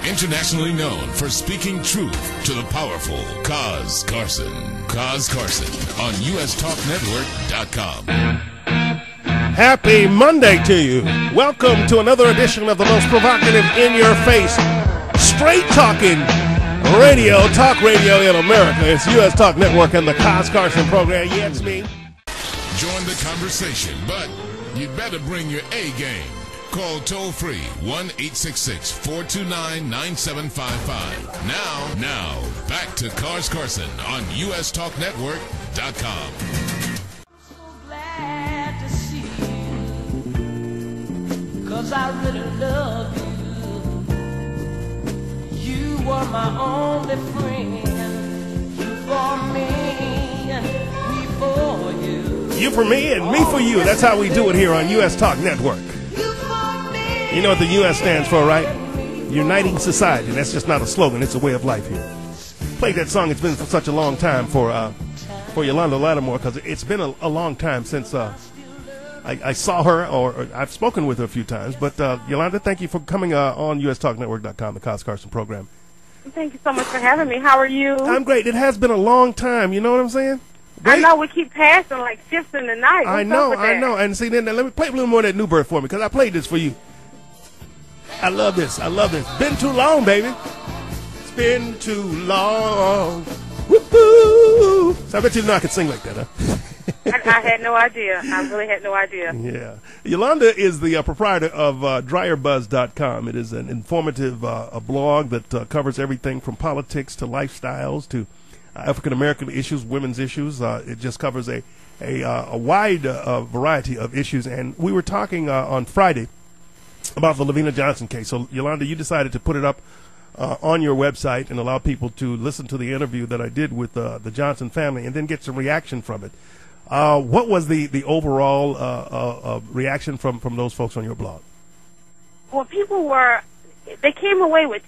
internationally known for speaking truth to the powerful, Kaz Carson. Kaz Carson on USTalkNetwork.com. Happy Monday to you. Welcome to another edition of the most provocative, in-your-face, straight-talking radio, talk radio in America. It's US Talk Network and the Kaz Carson program. Yeah, it's me. Join the conversation, but you better bring your A game. Call toll-free 1-866-429-9755. Now, back to Kaz Carson on USTalkNetwork.com. So glad to see you, 'cause I really love you. You were my only friend. You for me for you. You for me and me for you. That's how we do it here on US Talk Network. You know what the U.S. stands for, right? Uniting Society. That's just not a slogan. It's a way of life here. Played that song. It's been for such a long time for Yolanda Lattimore, because it's been a long time since I saw her, or I've spoken with her a few times. But Yolanda, thank you for coming on USTalkNetwork.com, the Kaz Carson program. Thank you so much for having me. How are you? I'm great. It has been a long time. You know what I'm saying? Great. I know, we keep passing like shifts in the night. I know. And see, then let me play a little more of that New Birth for me, because I played this for you. I love this. Been too long, baby. It's been too long. Woo-hoo. So I bet you know I could sing like that, huh? I had no idea. I really had no idea. Yeah. Yolanda is the proprietor of DryerBuzz.com. It is an informative blog that covers everything from politics to lifestyles to African-American issues, women's issues. It just covers a wide variety of issues. And we were talking on Friday about the LaVena Johnson case. So, Yolanda, you decided to put it up on your website and allow people to listen to the interview that I did with the Johnson family and then get some reaction from it. What was the overall reaction from those folks on your blog? Well, they came away with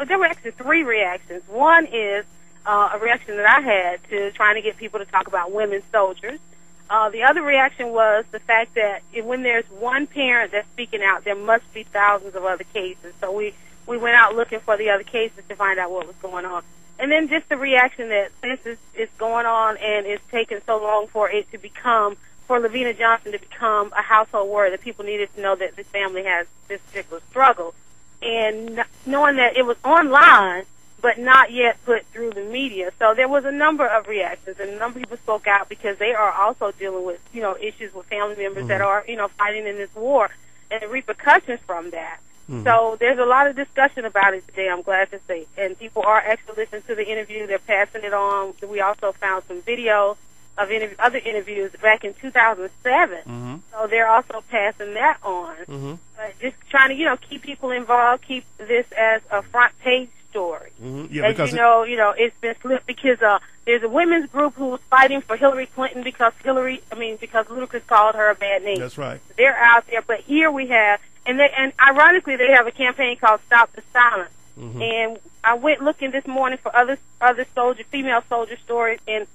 there were actually three reactions. One is a reaction that I had to trying to get people to talk about women soldiers. The other reaction was the fact that when there's one parent that's speaking out, there must be thousands of other cases. So we went out looking for the other cases to find out what was going on. And then just the reaction that this is going on and it's taken so long for it to become, for LaVena Johnson to become a household word, that people needed to know that this family has this particular struggle. And knowing that it was online, but not yet put through the media. So there was a number of reactions, and a number of people spoke out because they are also dealing with, issues with family members that are, fighting in this war and the repercussions from that. So there's a lot of discussion about it today, I'm glad to say. And people are actually listening to the interview. They're passing it on. We also found some video of other interviews back in 2007. So they're also passing that on. But just trying to, keep people involved, keep this as a front page story. Yeah, as it's been flipped because there's a women's group who was fighting for Hillary Clinton because Ludacris called her a bad name. That's right. They're out there, but here we have, and ironically they have a campaign called Stop the Silence. And I went looking this morning for other female soldier stories, and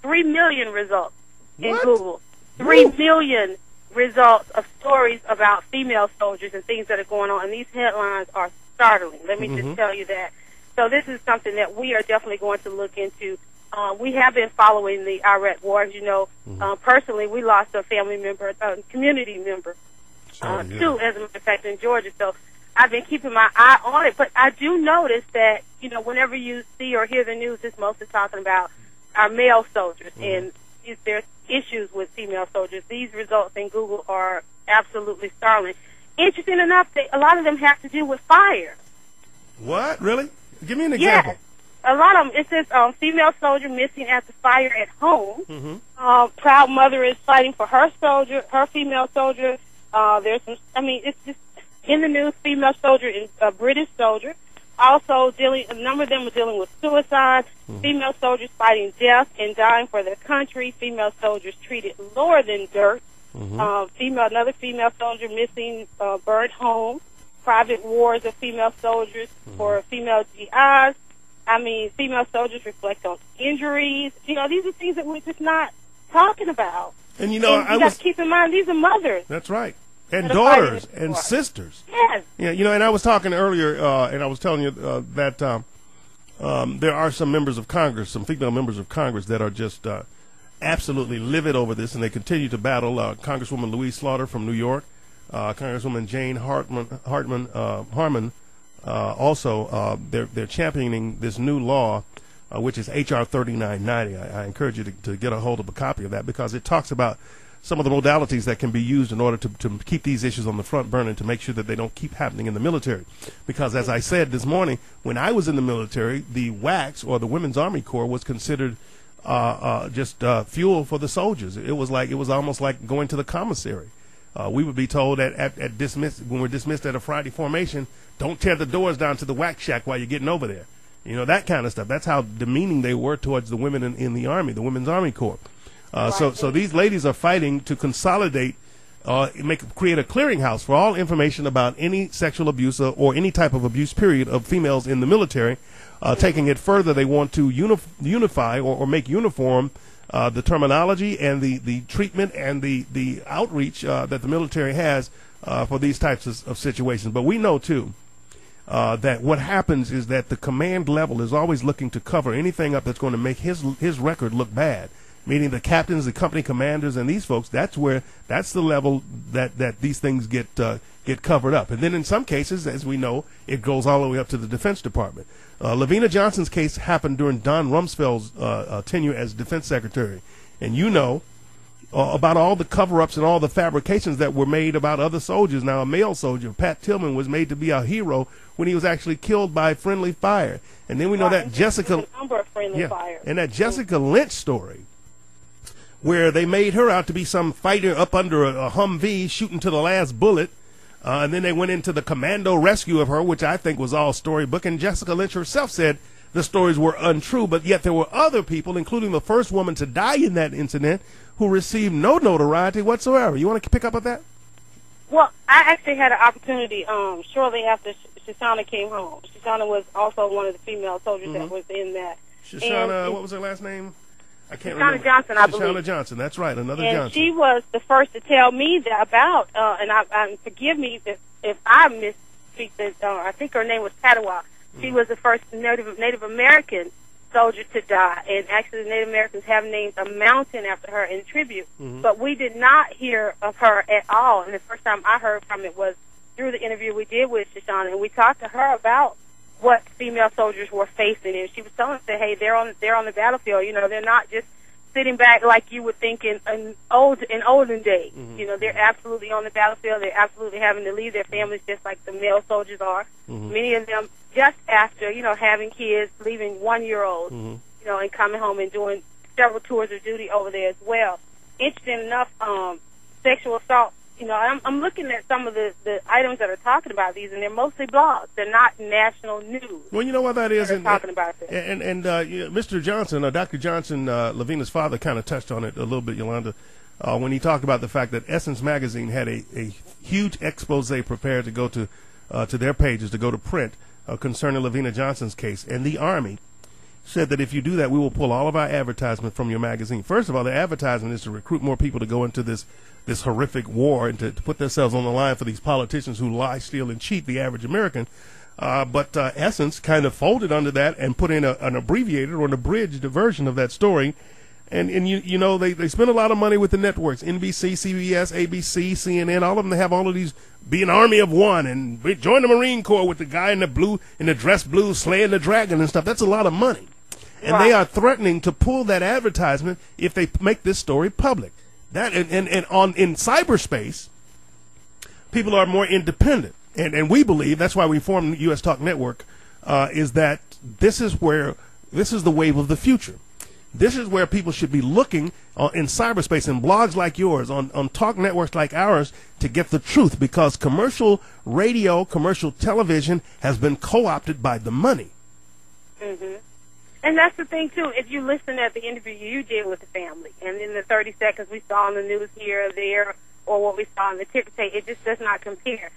3 million results in Google. 3 million results of stories about female soldiers and things that are going on, and these headlines are startling. Let me just tell you that. So this is something that we are definitely going to look into. We have been following the Iraq war. As you know, personally, we lost a family member, a community member, too, as a matter of fact, in Georgia. So I've been keeping my eye on it. But I do notice that, whenever you see or hear the news, it's mostly talking about our male soldiers. And if there's issues with female soldiers, these results in Google are absolutely startling. Interesting enough, a lot of them have to do with fire. What? Really? Give me an example. Yes. A lot of them. It says female soldier missing at the fire at home. Proud mother is fighting for her female soldier. There's some, it's just in the news, female soldier is a British soldier. Also a number of them are dealing with suicide. Female soldiers fighting death and dying for their country. Female soldiers treated lower than dirt. Another female soldier missing, burned home. Private wars of female soldiers for female GIs. Female soldiers reflect on injuries. These are things that we're just not talking about. And you got to keep in mind, these are mothers. That's right. and that are daughters fighting and for. sisters. Yes. Yeah, and I was talking earlier, and I was telling you that there are some members of Congress, some female members of Congress, that are just absolutely livid over this, and they continue to battle. Congresswoman Louise Slaughter from New York, Congresswoman Jane Harman, also they're championing this new law, which is H.R. 3990. I encourage you to get a hold of a copy of that, because it talks about some of the modalities that can be used in order to keep these issues on the front burner and to make sure that they don't keep happening in the military. Because as I said this morning, when I was in the military, the WACS, or the Women's Army Corps, was considered just fuel for the soldiers. It was almost like going to the commissary. We would be told at dismiss, when we're dismissed at a Friday formation, don't tear the doors down to the WAC shack while you're getting over there. You know, that kind of stuff. That's how demeaning they were towards the women in the Army, the Women's Army Corps. So these ladies are fighting to consolidate, create a clearinghouse for all information about any sexual abuse or any type of abuse, period, of females in the military. Taking it further, they want to unify or make uniform the terminology and the treatment and the outreach that the military has for these types of situations. But we know, too, that what happens is that the command level is always looking to cover anything up that's going to make his record look bad. Meaning the captains, the company commanders, and these folks. That's the level that these things get covered up. And then in some cases, as we know, it goes all the way up to the Defense Department. LaVena Johnson's case happened during Don Rumsfeld's tenure as Defense Secretary, and you know about all the cover-ups and all the fabrications that were made about other soldiers. Now, a male soldier, Pat Tillman, was made to be a hero when he was actually killed by friendly fire. And then we know that Jessica, and that Jessica Lynch story, where they made her out to be some fighter up under a Humvee shooting to the last bullet. And then they went into the commando rescue of her, which I think was all storybook. And Jessica Lynch herself said the stories were untrue, but yet there were other people, including the first woman to die in that incident, who received no notoriety whatsoever. You want to pick up on that? Well, I actually had an opportunity shortly after Shoshana came home. Shoshana was also one of the female soldiers that was in that. Shoshana, what was her last name? I can't remember. Shoshana Johnson, I believe. Shoshana Johnson, that's right, another and Johnson. She was the first to tell me that about, and forgive me if I misspeak this, I think her name was Padawa. She was the first Native American soldier to die, and actually the Native Americans have named a mountain after her in tribute. But we did not hear of her at all, and the first time I heard from it was through the interview we did with Shoshana, and we talked to her about what female soldiers were facing, and she was telling us that, hey, they're on the battlefield. You know, they're not just sitting back like you would think in olden days. You know, they're absolutely on the battlefield. They're absolutely having to leave their families just like the male soldiers are. Many of them just after, you know, having kids, leaving 1-year-olds, you know, and coming home and doing several tours of duty over there as well. Interesting enough, sexual assault. You know, I'm looking at some of the items that are talking about these, and they're mostly blogs. They're not national news. Well, you know what that is, talking about this. And Mr. Johnson, Dr. Johnson, LaVena's father, kind of touched on it a little bit, Yolanda, when he talked about the fact that Essence Magazine had a huge expose prepared to go to their pages, to go to print, concerning LaVena Johnson's case, and the Army said that if you do that, we will pull all of our advertisement from your magazine. First of all, the advertisement is to recruit more people to go into this horrific war and to put themselves on the line for these politicians who lie, steal, and cheat the average American. But Essence kind of folded under that and put in an abbreviated or an abridged version of that story. And you know, they spend a lot of money with the networks, NBC, CBS, ABC, CNN, all of them. They have all of these, be an army of one, and join the Marine Corps with the guy in the dress blue slaying the dragon and stuff. That's a lot of money. And they are threatening to pull that advertisement if they make this story public. That in cyberspace, people are more independent, and we believe that's why we formed the U.S. Talk Network. Is that this is the wave of the future. This is where people should be looking in cyberspace and blogs like yours, on talk networks like ours, to get the truth, because commercial radio, commercial television has been co-opted by the money. And that's the thing, too. If you listen at the interview you did with the family, and in the 30 seconds we saw on the news here or there, or what we saw on the ticker tape, it just does not compare.